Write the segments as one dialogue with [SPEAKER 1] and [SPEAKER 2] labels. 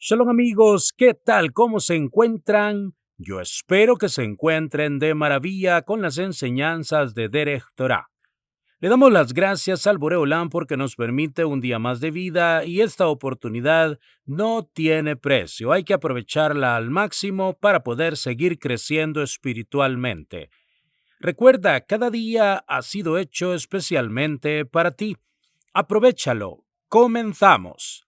[SPEAKER 1] Shalom amigos, ¿qué tal? ¿Cómo se encuentran? Yo espero que se encuentren de maravilla con las enseñanzas de Derech Torah. Le damos las gracias al Boré Olam porque nos permite un día más de vida y esta oportunidad no tiene precio. Hay que aprovecharla al máximo para poder seguir creciendo espiritualmente. Recuerda, cada día ha sido hecho especialmente para ti. Aprovechalo. Comenzamos.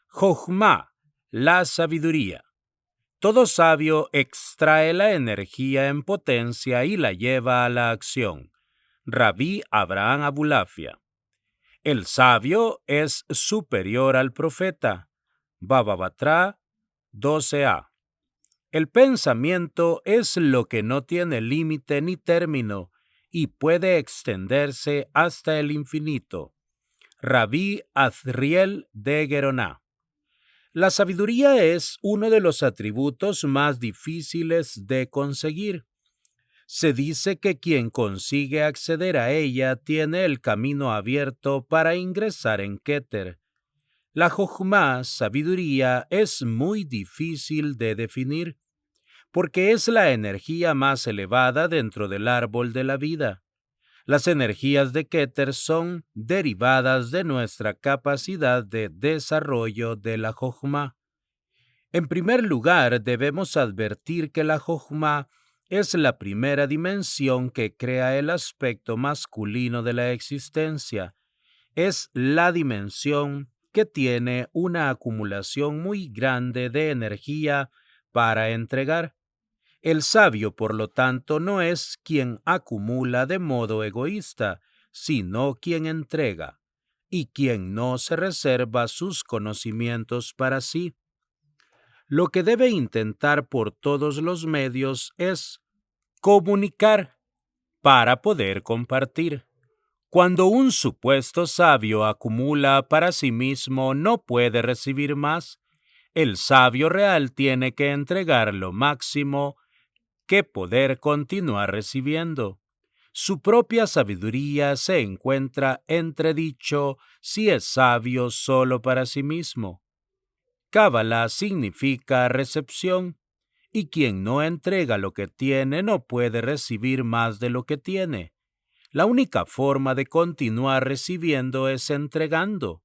[SPEAKER 1] Jochma, la sabiduría. Todo sabio extrae la energía en potencia y la lleva a la acción. Rabí Abraham Abulafia. El sabio es superior al profeta. Baba Batra 12a. El pensamiento es lo que no tiene límite ni término y puede extenderse hasta el infinito. Rabí Azriel de Geroná. La sabiduría es uno de los atributos más difíciles de conseguir. Se dice que quien consigue acceder a ella tiene el camino abierto para ingresar en Keter. La Jochma, sabiduría, es muy difícil de definir, porque es la energía más elevada dentro del árbol de la vida. Las energías de Keter son derivadas de nuestra capacidad de desarrollo de la Jochma. En primer lugar, debemos advertir que la Jochma es la primera dimensión que crea el aspecto masculino de la existencia. Es la dimensión que tiene una acumulación muy grande de energía para entregar. El sabio, por lo tanto, no es quien acumula de modo egoísta, sino quien entrega, y quien no se reserva sus conocimientos para sí. Lo que debe intentar por todos los medios es comunicar para poder compartir. Cuando un supuesto sabio acumula para sí mismo, no puede recibir más. El sabio real tiene que entregar lo máximo que poder continuar recibiendo. Su propia sabiduría se encuentra entredicho si es sabio solo para sí mismo. Cábala significa recepción, y quien no entrega lo que tiene no puede recibir más de lo que tiene. La única forma de continuar recibiendo es entregando.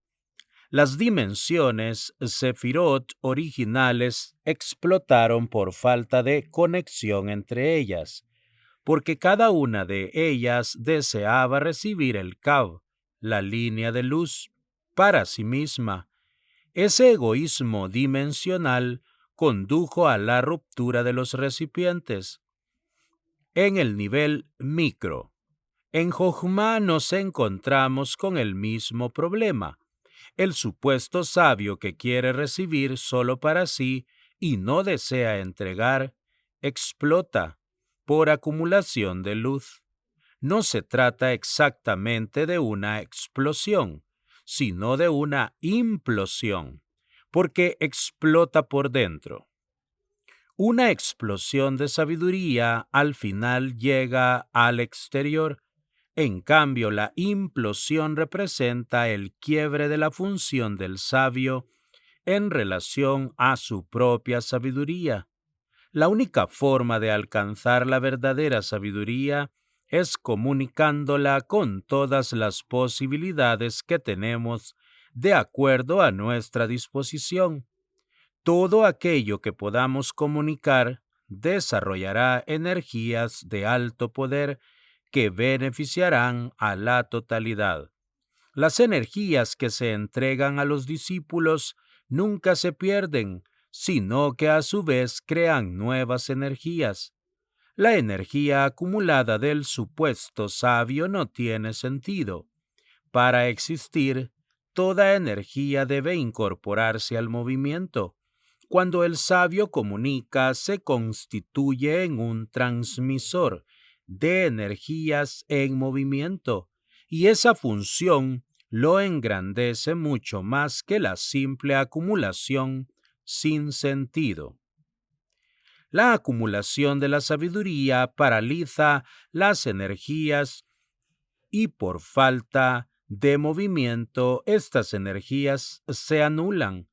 [SPEAKER 1] Las dimensiones Sefirot originales explotaron por falta de conexión entre ellas, porque cada una de ellas deseaba recibir el Kav, la línea de luz, para sí misma. Ese egoísmo dimensional condujo a la ruptura de los recipientes. En el nivel micro, en Jochma nos encontramos con el mismo problema. El supuesto sabio que quiere recibir solo para sí y no desea entregar, explota por acumulación de luz. No se trata exactamente de una explosión, sino de una implosión, porque explota por dentro. Una explosión de sabiduría al final llega al exterior. En cambio, la implosión representa el quiebre de la función del sabio en relación a su propia sabiduría. La única forma de alcanzar la verdadera sabiduría es comunicándola con todas las posibilidades que tenemos de acuerdo a nuestra disposición. Todo aquello que podamos comunicar desarrollará energías de alto poder que beneficiarán a la totalidad. Las energías que se entregan a los discípulos nunca se pierden, sino que a su vez crean nuevas energías. La energía acumulada del supuesto sabio no tiene sentido. Para existir, toda energía debe incorporarse al movimiento. Cuando el sabio comunica, se constituye en un transmisor de energías en movimiento, y esa función lo engrandece mucho más que la simple acumulación sin sentido. La acumulación de la sabiduría paraliza las energías y por falta de movimiento estas energías se anulan.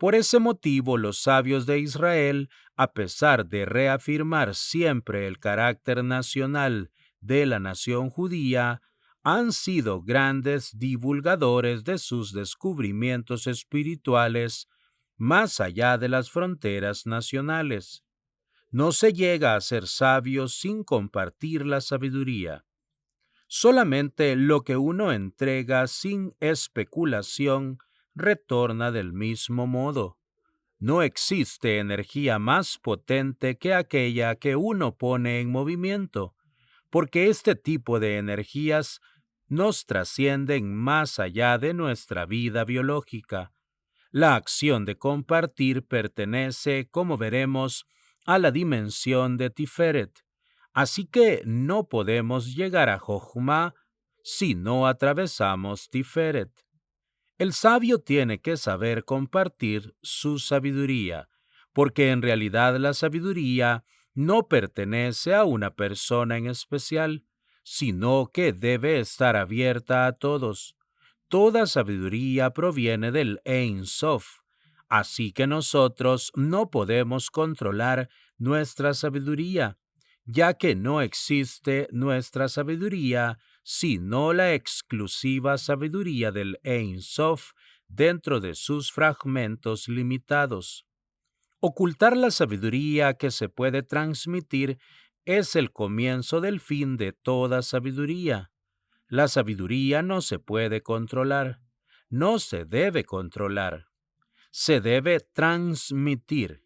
[SPEAKER 1] Por ese motivo, los sabios de Israel, a pesar de reafirmar siempre el carácter nacional de la nación judía, han sido grandes divulgadores de sus descubrimientos espirituales más allá de las fronteras nacionales. No se llega a ser sabio sin compartir la sabiduría. Solamente lo que uno entrega sin especulación retorna del mismo modo. No existe energía más potente que aquella que uno pone en movimiento, porque este tipo de energías nos trascienden más allá de nuestra vida biológica. La acción de compartir pertenece, como veremos, a la dimensión de Tiferet, así que no podemos llegar a Jochma si no atravesamos Tiferet. El sabio tiene que saber compartir su sabiduría, porque en realidad la sabiduría no pertenece a una persona en especial, sino que debe estar abierta a todos. Toda sabiduría proviene del Ein Sof, así que nosotros no podemos controlar nuestra sabiduría, ya que no existe nuestra sabiduría sino la exclusiva sabiduría del Ein Sof dentro de sus fragmentos limitados. Ocultar la sabiduría que se puede transmitir es el comienzo del fin de toda sabiduría. La sabiduría no se puede controlar, no se debe controlar, se debe transmitir.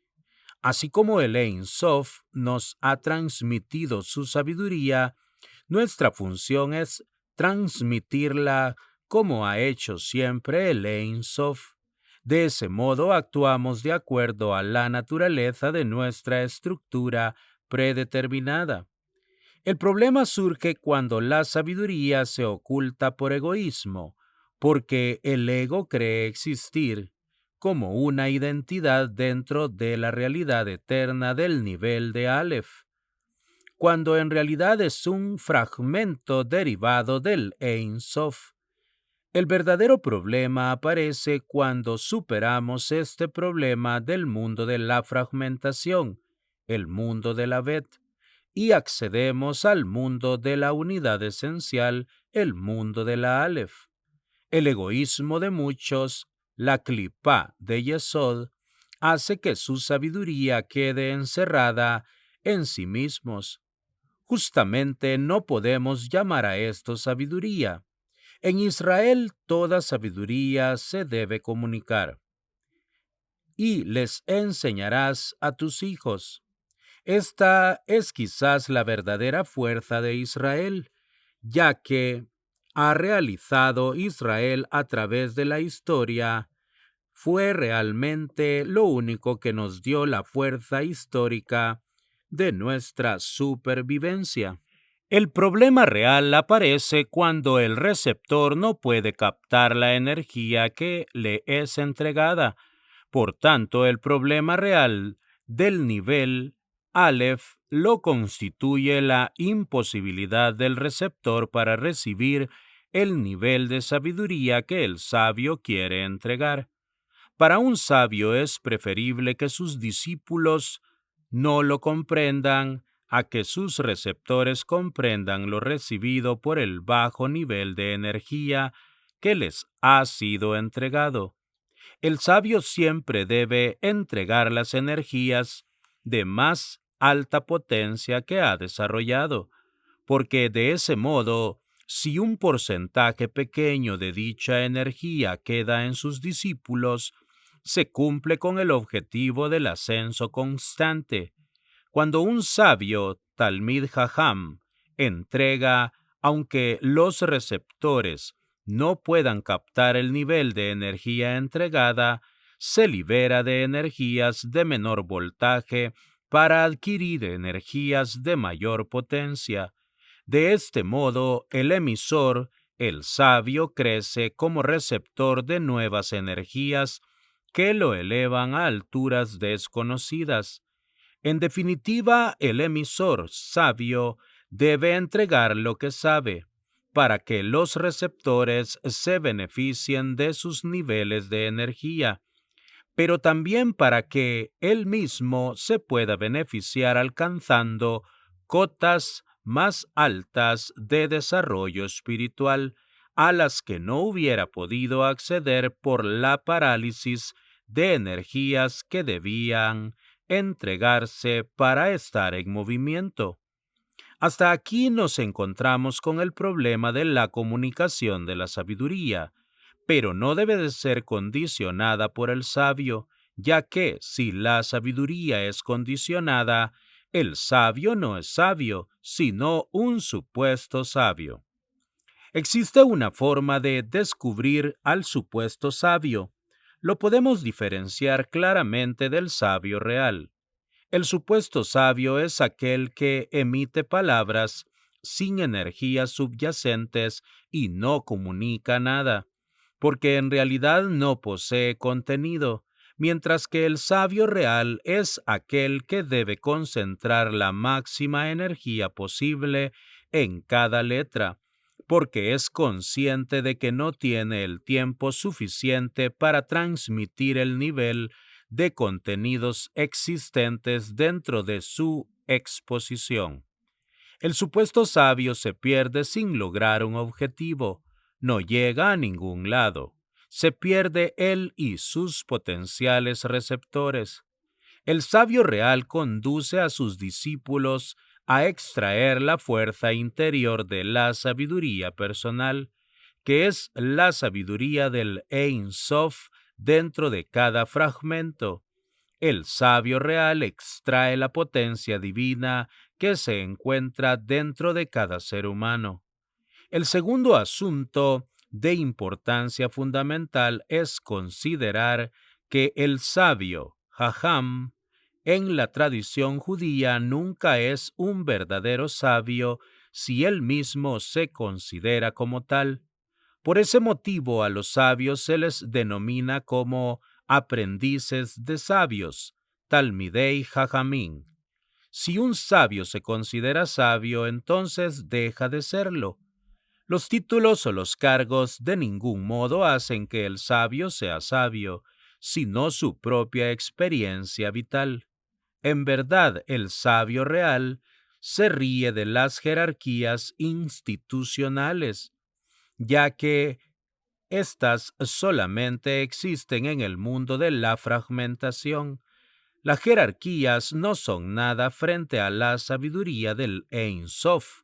[SPEAKER 1] Así como el Ein Sof nos ha transmitido su sabiduría, nuestra función es transmitirla como ha hecho siempre el Ein Sof. De ese modo actuamos de acuerdo a la naturaleza de nuestra estructura predeterminada. El problema surge cuando la sabiduría se oculta por egoísmo, porque el ego cree existir como una identidad dentro de la realidad eterna del nivel de Aleph, cuando en realidad es un fragmento derivado del Ein Sof. El verdadero problema aparece cuando superamos este problema del mundo de la fragmentación, el mundo de la Bet, y accedemos al mundo de la unidad esencial, el mundo de la Aleph. El egoísmo de muchos, la clipá de Yesod, hace que su sabiduría quede encerrada en sí mismos. Justamente no podemos llamar a esto sabiduría. En Israel toda sabiduría se debe comunicar. Y les enseñarás a tus hijos. Esta es quizás la verdadera fuerza de Israel, ya que ha realizado Israel a través de la historia, fue realmente lo único que nos dio la fuerza histórica de nuestra supervivencia. El problema real aparece cuando el receptor no puede captar la energía que le es entregada. Por tanto, el problema real del nivel Aleph lo constituye la imposibilidad del receptor para recibir el nivel de sabiduría que el sabio quiere entregar. Para un sabio es preferible que sus discípulos no lo comprendan a que sus receptores comprendan lo recibido por el bajo nivel de energía que les ha sido entregado. El sabio siempre debe entregar las energías de más alta potencia que ha desarrollado, porque de ese modo, si un porcentaje pequeño de dicha energía queda en sus discípulos, se cumple con el objetivo del ascenso constante. Cuando un sabio, Talmid Jajam, entrega, aunque los receptores no puedan captar el nivel de energía entregada, se libera de energías de menor voltaje para adquirir energías de mayor potencia. De este modo, el emisor, el sabio, crece como receptor de nuevas energías que lo elevan a alturas desconocidas. En definitiva, el emisor sabio debe entregar lo que sabe, para que los receptores se beneficien de sus niveles de energía. pero también para que él mismo se pueda beneficiar alcanzando cotas más altas de desarrollo espiritual a las que no hubiera podido acceder por la parálisis de energías que debían entregarse para estar en movimiento. Hasta aquí nos encontramos con el problema de la comunicación de la sabiduría, pero no debe de ser condicionada por el sabio, ya que si la sabiduría es condicionada, el sabio no es sabio, sino un supuesto sabio. Existe una forma de descubrir al supuesto sabio. Lo podemos diferenciar claramente del sabio real. El supuesto sabio es aquel que emite palabras sin energías subyacentes y no comunica nada, porque en realidad no posee contenido, mientras que el sabio real es aquel que debe concentrar la máxima energía posible en cada letra, porque es consciente de que no tiene el tiempo suficiente para transmitir el nivel de contenidos existentes dentro de su exposición. El supuesto sabio se pierde sin lograr un objetivo, no llega a ningún lado, se pierde él y sus potenciales receptores. El sabio real conduce a sus discípulos a extraer la fuerza interior de la sabiduría personal, que es la sabiduría del Ein Sof dentro de cada fragmento. El sabio real extrae la potencia divina que se encuentra dentro de cada ser humano. El segundo asunto de importancia fundamental es considerar que el sabio, Jajam, en la tradición judía nunca es un verdadero sabio si él mismo se considera como tal. Por ese motivo a los sabios se les denomina como aprendices de sabios, Talmidei Jajamín. Si un sabio se considera sabio, entonces deja de serlo. Los títulos o los cargos de ningún modo hacen que el sabio sea sabio, sino su propia experiencia vital. En verdad, el sabio real se ríe de las jerarquías institucionales, ya que éstas solamente existen en el mundo de la fragmentación. Las jerarquías no son nada frente a la sabiduría del Ein Sof.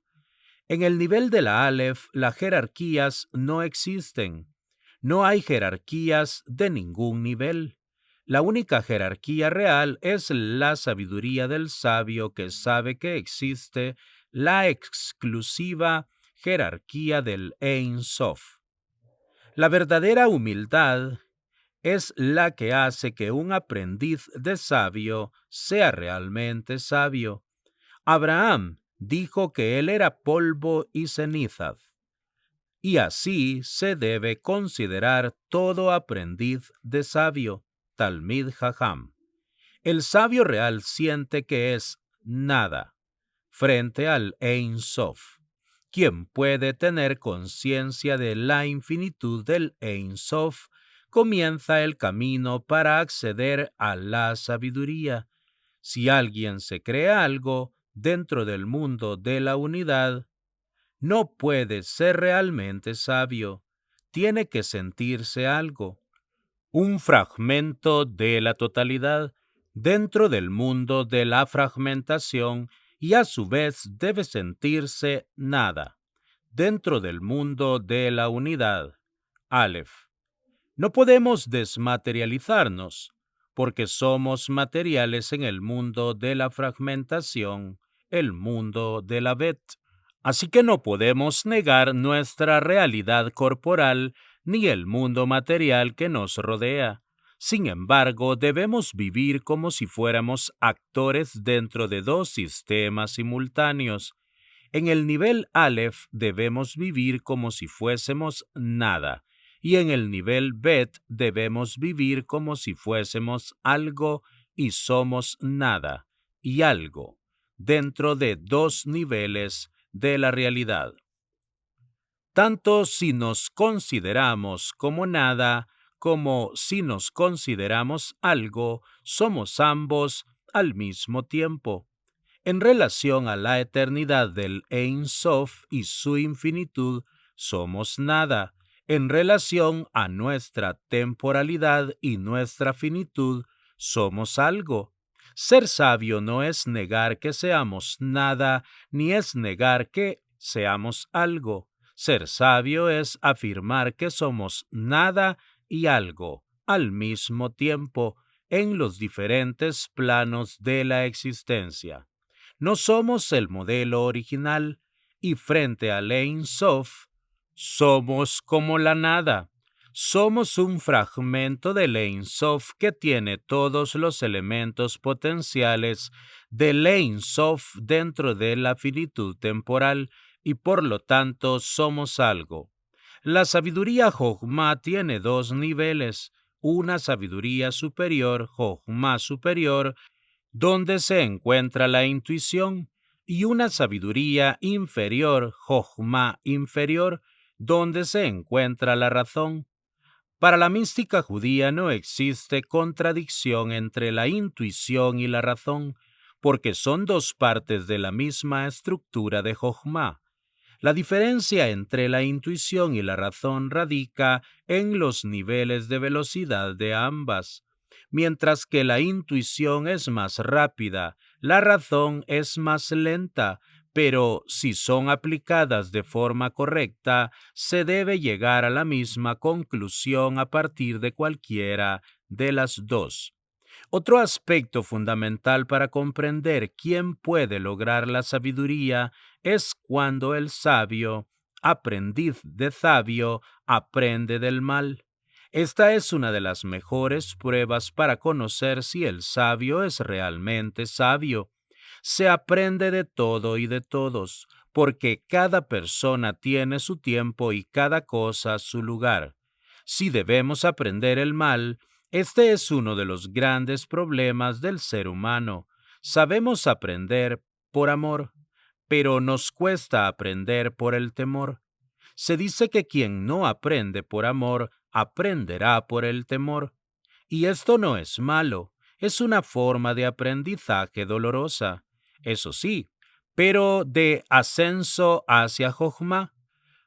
[SPEAKER 1] En el nivel de la Aleph, las jerarquías no existen. No hay jerarquías de ningún nivel. La única jerarquía real es la sabiduría del sabio que sabe que existe la exclusiva jerarquía del Ein Sof. La verdadera humildad es la que hace que un aprendiz de sabio sea realmente sabio. Abraham dijo que él era polvo y cenizas, y así se debe considerar todo aprendiz de sabio, Talmid Jajam. El sabio real siente que es nada frente al Ein Sof. Quien puede tener conciencia de la infinitud del Ein Sof comienza el camino para acceder a la sabiduría. Si alguien se cree algo dentro del mundo de la unidad, no puede ser realmente sabio. Tiene que sentirse algo, un fragmento de la totalidad dentro del mundo de la fragmentación y a su vez debe sentirse nada dentro del mundo de la unidad. Aleph. No podemos desmaterializarnos porque somos materiales en el mundo de la fragmentación, el mundo de la Bet. Así que no podemos negar nuestra realidad corporal ni el mundo material que nos rodea. Sin embargo, debemos vivir como si fuéramos actores dentro de dos sistemas simultáneos. En el nivel Aleph debemos vivir como si fuésemos nada, y en el nivel Bet debemos vivir como si fuésemos algo y somos nada y algo, dentro de dos niveles de la realidad. Tanto si nos consideramos como nada, como si nos consideramos algo, somos ambos al mismo tiempo. En relación a la eternidad del Ein Sof y su infinitud, somos nada. En relación a nuestra temporalidad y nuestra finitud, somos algo. Ser sabio no es negar que seamos nada, ni es negar que seamos algo. Ser sabio es afirmar que somos nada y algo al mismo tiempo en los diferentes planos de la existencia. No somos el modelo original y frente al Ein Sof, somos como la nada. Somos un fragmento del Ein Sof que tiene todos los elementos potenciales del Ein Sof dentro de la finitud temporal y por lo tanto somos algo. La sabiduría Jochma tiene dos niveles, una sabiduría superior, Jochma superior, donde se encuentra la intuición, y una sabiduría inferior, Jochma inferior, donde se encuentra la razón. Para la mística judía no existe contradicción entre la intuición y la razón, porque son dos partes de la misma estructura de Jochma. La diferencia entre la intuición y la razón radica en los niveles de velocidad de ambas. Mientras que la intuición es más rápida, la razón es más lenta, pero si son aplicadas de forma correcta, se debe llegar a la misma conclusión a partir de cualquiera de las dos. Otro aspecto fundamental para comprender quién puede lograr la sabiduría es cuando el sabio, aprendiz de sabio, aprende del mal. Esta es una de las mejores pruebas para conocer si el sabio es realmente sabio. Se aprende de todo y de todos, porque cada persona tiene su tiempo y cada cosa su lugar. Si debemos aprender el mal, este es uno de los grandes problemas del ser humano. Sabemos aprender por amor, pero nos cuesta aprender por el temor. Se dice que quien no aprende por amor, aprenderá por el temor. Y esto no es malo, es una forma de aprendizaje dolorosa, eso sí, pero de ascenso hacia Jochma.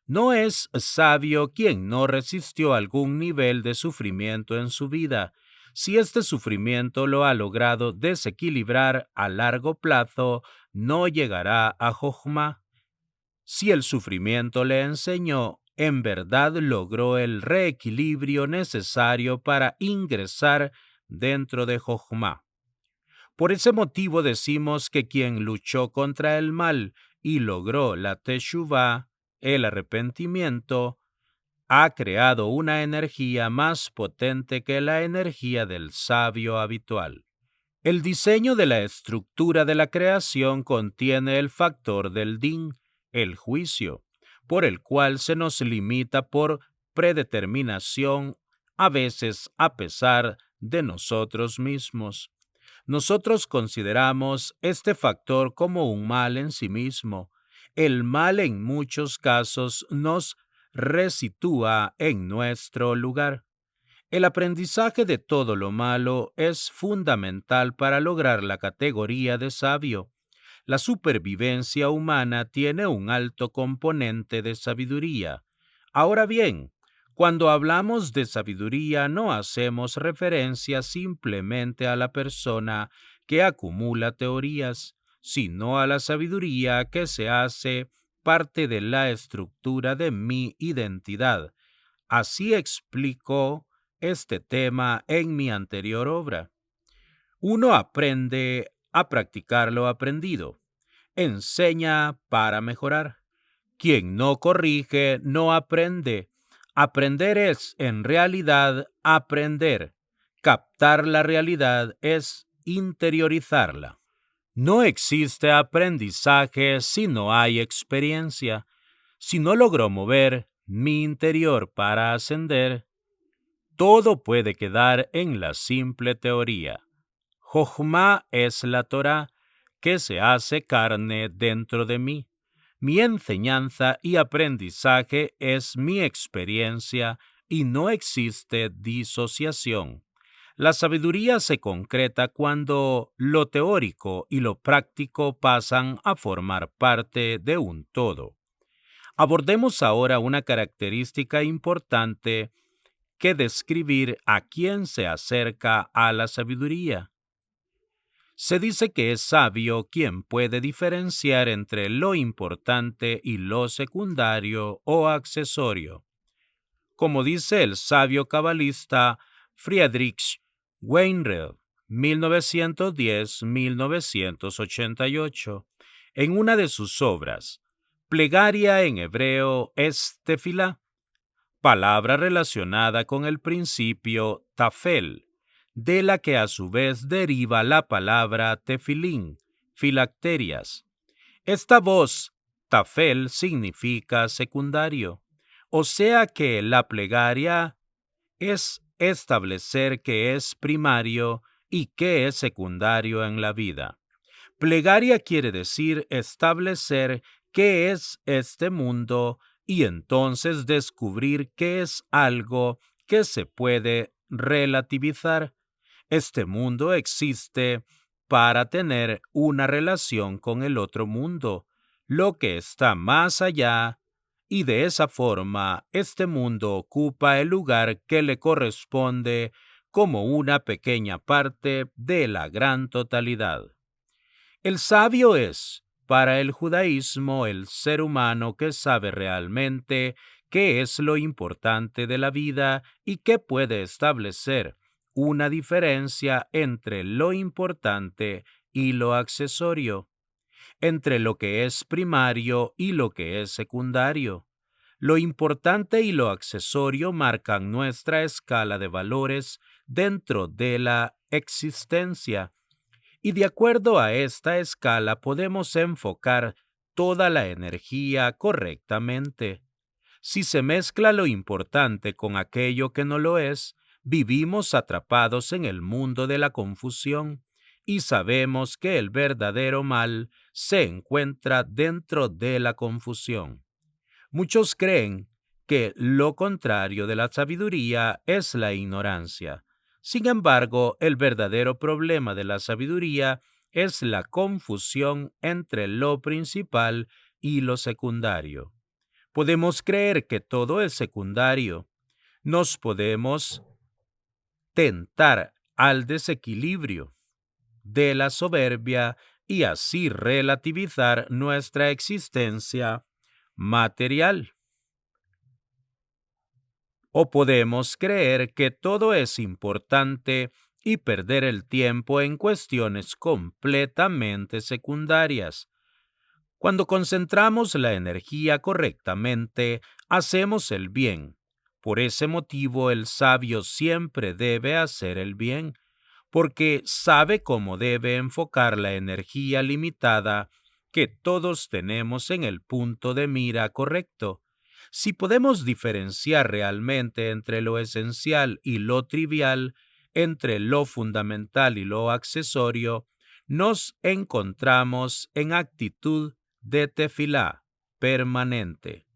[SPEAKER 1] No es sabio quien no resistió algún nivel de sufrimiento en su vida, si este sufrimiento lo ha logrado desequilibrar a largo plazo, no llegará a Jochma. Si el sufrimiento le enseñó, en verdad logró el reequilibrio necesario para ingresar dentro de Jochma. Por ese motivo decimos que quien luchó contra el mal y logró la teshuvá, el arrepentimiento, ha creado una energía más potente que la energía del sabio habitual. El diseño de la estructura de la creación contiene el factor del din, el juicio, por el cual se nos limita por predeterminación, a veces a pesar de nosotros mismos. Nosotros consideramos este factor como un mal en sí mismo. El mal en muchos casos nos resitúa en nuestro lugar. El aprendizaje de todo lo malo es fundamental para lograr la categoría de sabio. La supervivencia humana tiene un alto componente de sabiduría. Ahora bien, cuando hablamos de sabiduría no hacemos referencia simplemente a la persona que acumula teorías, sino a la sabiduría que se hace parte de la estructura de mi identidad. Así explicó este tema en mi anterior obra. Uno aprende a practicar lo aprendido. Enseña para mejorar. Quien no corrige no aprende. Aprender es, en realidad, aprender. Captar la realidad es interiorizarla. No existe aprendizaje si no hay experiencia. Si no logro mover mi interior para ascender, todo puede quedar en la simple teoría. Jochma es la Torá que se hace carne dentro de mí. Mi enseñanza y aprendizaje es mi experiencia y no existe disociación. La sabiduría se concreta cuando lo teórico y lo práctico pasan a formar parte de un todo. Abordemos ahora una característica importante que describir a quién se acerca a la sabiduría. Se dice que es sabio quien puede diferenciar entre lo importante y lo secundario o accesorio. Como dice el sabio cabalista Friedrich Weinreb, 1910-1988, en una de sus obras, Plegaria en hebreo es tefilá, palabra relacionada con el principio tafel, de la que a su vez deriva la palabra tefilín, filacterias. Esta voz, tafel, significa secundario, o sea que la plegaria es establecer qué es primario y qué es secundario en la vida. Plegaria quiere decir establecer qué es este mundo y entonces descubrir qué es algo que se puede relativizar. Este mundo existe para tener una relación con el otro mundo, lo que está más allá, y de esa forma este mundo ocupa el lugar que le corresponde como una pequeña parte de la gran totalidad. El sabio es, para el judaísmo, el ser humano que sabe realmente qué es lo importante de la vida y que puede establecer una diferencia entre lo importante y lo accesorio, entre lo que es primario y lo que es secundario. Lo importante y lo accesorio marcan nuestra escala de valores dentro de la existencia, y de acuerdo a esta escala podemos enfocar toda la energía correctamente. Si se mezcla lo importante con aquello que no lo es, vivimos atrapados en el mundo de la confusión y sabemos que el verdadero mal se encuentra dentro de la confusión. Muchos creen que lo contrario de la sabiduría es la ignorancia. Sin embargo, el verdadero problema de la sabiduría es la confusión entre lo principal y lo secundario. Podemos creer que todo es secundario. Nos podemos tentar al desequilibrio de la soberbia y así relativizar nuestra existencia material. O podemos creer que todo es importante y perder el tiempo en cuestiones completamente secundarias. Cuando concentramos la energía correctamente, hacemos el bien. Por ese motivo, el sabio siempre debe hacer el bien, porque sabe cómo debe enfocar la energía limitada que todos tenemos en el punto de mira correcto. Si podemos diferenciar realmente entre lo esencial y lo trivial, entre lo fundamental y lo accesorio, nos encontramos en actitud de tefilá permanente.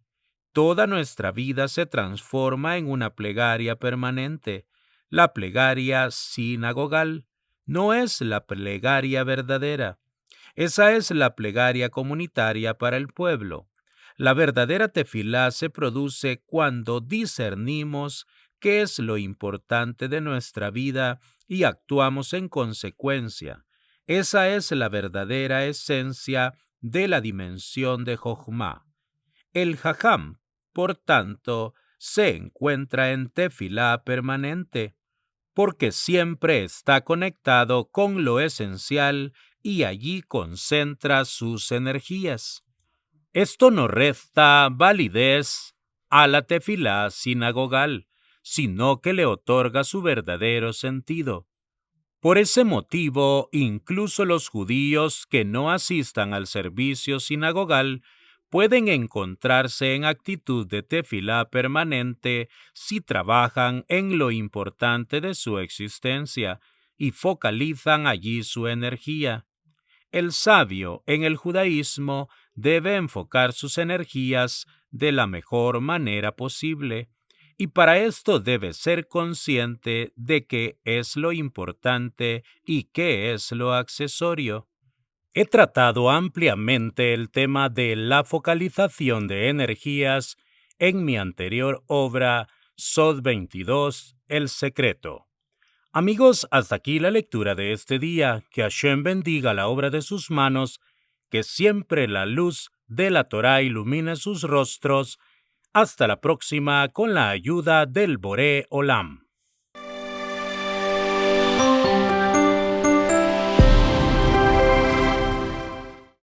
[SPEAKER 1] Toda nuestra vida se transforma en una plegaria permanente. La plegaria sinagogal no es la plegaria verdadera. Esa es la plegaria comunitaria para el pueblo. La verdadera tefilá se produce cuando discernimos qué es lo importante de nuestra vida y actuamos en consecuencia. Esa es la verdadera esencia de la dimensión de Jochma. El Jajam, por tanto, se encuentra en tefilá permanente, porque siempre está conectado con lo esencial y allí concentra sus energías. Esto no resta validez a la tefilá sinagogal, sino que le otorga su verdadero sentido. Por ese motivo, incluso los judíos que no asistan al servicio sinagogal pueden encontrarse en actitud de tefilá permanente si trabajan en lo importante de su existencia y focalizan allí su energía. El sabio en el judaísmo debe enfocar sus energías de la mejor manera posible. Y para esto debes ser consciente de qué es lo importante y qué es lo accesorio. He tratado ampliamente el tema de la focalización de energías en mi anterior obra, SOD 22, El Secreto. Amigos, hasta aquí la lectura de este día. Que Hashem bendiga la obra de sus manos, que siempre la luz de la Torá ilumine sus rostros. Hasta la próxima con la ayuda del Boré Olam.